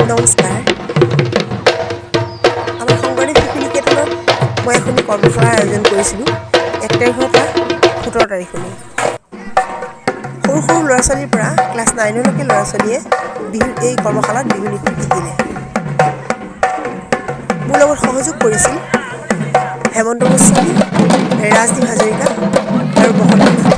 নমস্কাৰ। আমাৰ শংকৰদেৱ শিশু নিকেতনত মই এখন কৰ্মশালাৰ আয়োজন কৰিছিলোঁ 1 তাৰিখৰ পৰা 17 তাৰিখলৈ। সৰু সৰু ল'ৰা ছোৱালীৰ পৰা ক্লাছ 9লৈকে ল'ৰা ছোৱালীয়ে এই কৰ্মশালাত বিহু নৃত্য শিকিলে। মোৰ লগত সহযোগ কৰিছিল হেমন্ত গোস্বামী, ৰাজদীপ হাজৰিকা আৰু বসন্ত মাঝি।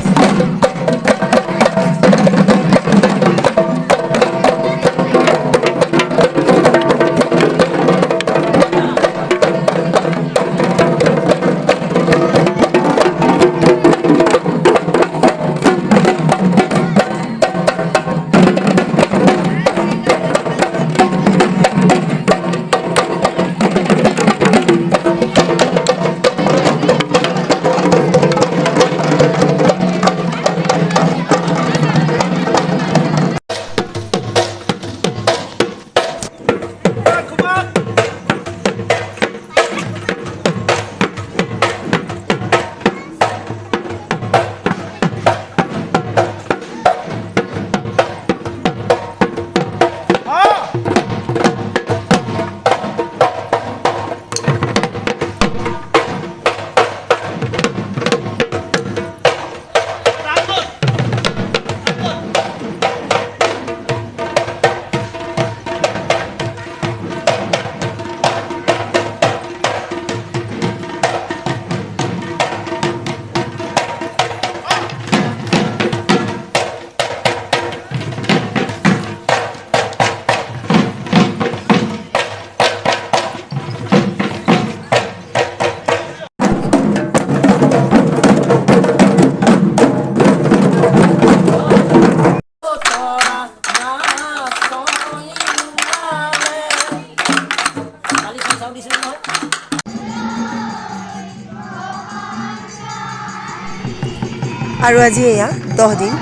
আৰু আজি এয়া 10 দিন।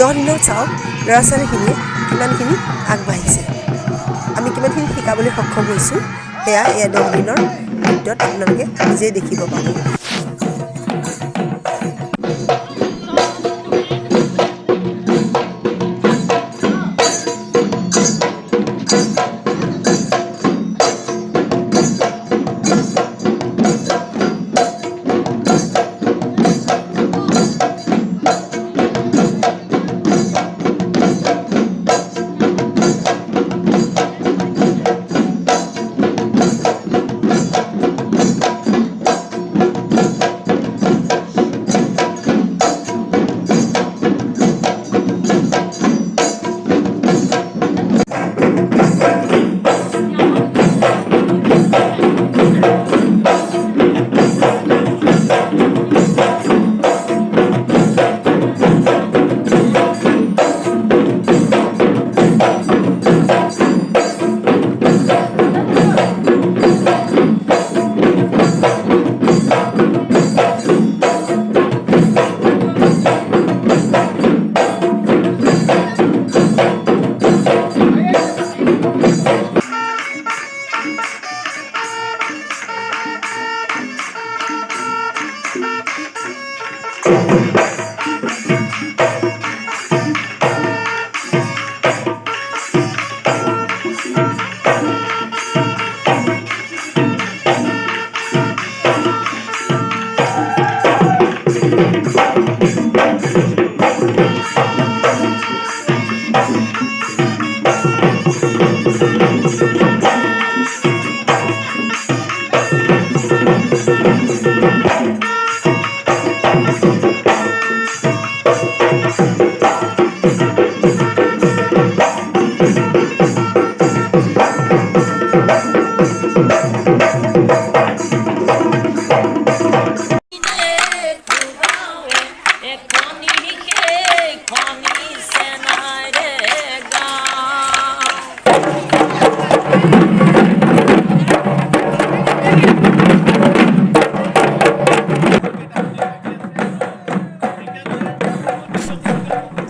10 দিনত চাওক ল'ৰা ছোৱালীখিনিয়ে কিমানখিনি আগবাঢ়িছে, আমি কিমানখিনি শিকাবলৈ সক্ষম হৈছোঁ। এয়া 10 দিনৰ ভিতৰত আপোনালোকে নিজেই দেখিব পাব।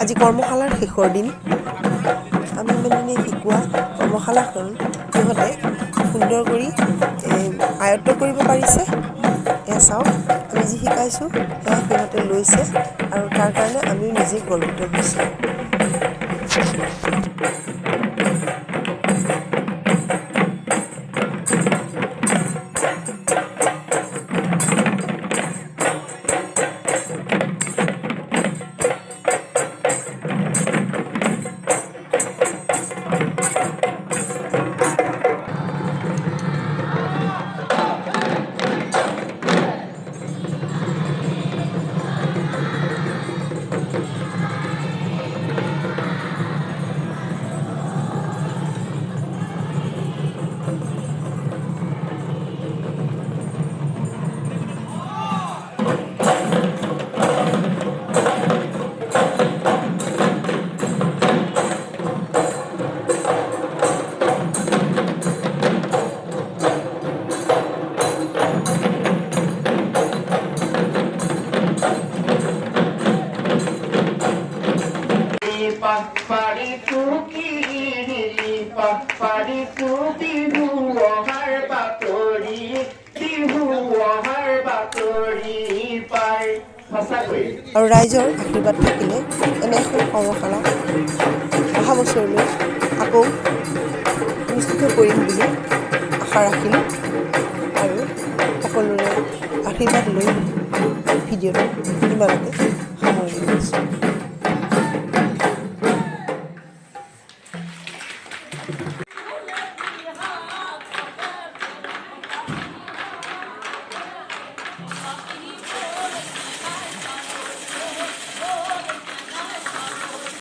আজি কৰ্মশালাৰ শেষৰ দিন। আমি ইমানদিনে শিকোৱা কৰ্মশালাখন সিহঁতে সুন্দৰ কৰি আয়ত্ব কৰিব পাৰিছে। এয়া চাওক, আমি যি শিকাইছোঁ সেয়া সিহঁতে লৈছে আৰু তাৰ কাৰণে আমিও নিজে গৰ্বিত হৈছোঁ। পাৰিছো বিহু অহাৰ বাতৰি পাই সঁচাকৈ। আৰু ৰাইজৰ আশীৰ্বাদ থাকিলে এনে এখন কৰ্মশালা অহা বছৰলৈ আকৌ অনুষ্ঠিত কৰিম বুলি আশা ৰাখিলোঁ আৰু সকলোৰে আশীৰ্বাদ লৈ ভিডিঅ'টো ইমানতে সামৰণি মাৰিছোঁ।